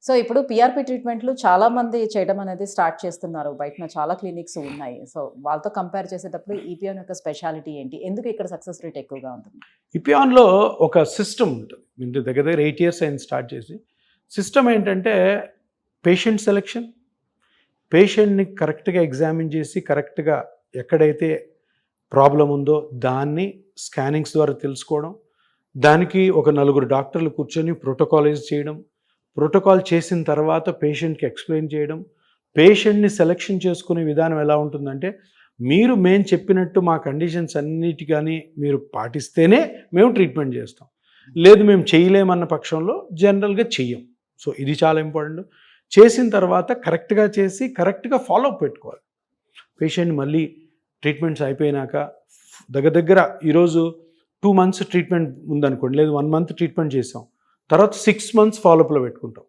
So ఇప్పుడు PRP ట్రీట్మెంట్లు చాలా మంది చేయడం అనేది స్టార్ట్ చేస్తున్నారు. బయటన చాలా క్లినిక్స్ ఉన్నాయి. సో వాళ్ళతో కంపేర్ చేసేటప్పుడు ఈపీఆన్ యొక్క స్పెషాలిటీ ఏంటి? ఎందుకు ఇక్కడ సక్సెస్ రేట్ ఎక్కువగా ఉంటుంది? ఇపియాన్‌లో ఒక సిస్టమ్ ఉంటుంది. ఇంటి దగ్గర 8 ఇయర్స్ అయింది స్టార్ట్ చేసి. సిస్టమ్ ఏంటంటే పేషెంట్ సెలెక్షన్, పేషెంట్‌ని కరెక్ట్‌గా ఎగ్జామిన్ చేసి కరెక్ట్‌గా ఎక్కడైతే ప్రాబ్లం ఉందో దాన్ని స్కానింగ్స్ ద్వారా తెలుసుకోవడం, దానికి ఒక నలుగురు డాక్టర్లు కూర్చొని ప్రోటోకాలైజ్ చేయడం, ప్రోటోకాల్ చేసిన తర్వాత పేషెంట్కి ఎక్స్ప్లెయిన్ చేయడం, పేషెంట్ని సెలెక్షన్ చేసుకునే విధానం ఎలా ఉంటుందంటే మేము చెప్పినట్టు మా కండిషన్స్ అన్నిటి కానీ మీరు పాటిస్తేనే మేము ట్రీట్మెంట్ చేస్తాం, లేదు మేము చేయలేమన్న పక్షంలో జనరల్గా చెయ్యం. సో ఇది చాలా ఇంపార్టెంట్. చేసిన తర్వాత కరెక్ట్గా చేసి కరెక్ట్గా ఫాలోఅప్ పెట్టుకోవాలి. పేషెంట్ మళ్ళీ ట్రీట్మెంట్స్ అయిపోయినాక దగ్గర ఈరోజు 2 months ట్రీట్మెంట్ ఉందనుకోండి, లేదు 1 month ట్రీట్మెంట్ చేసాం, తర్వాత 6 months ఫాలోఅప్లో పెట్టుకుంటాం.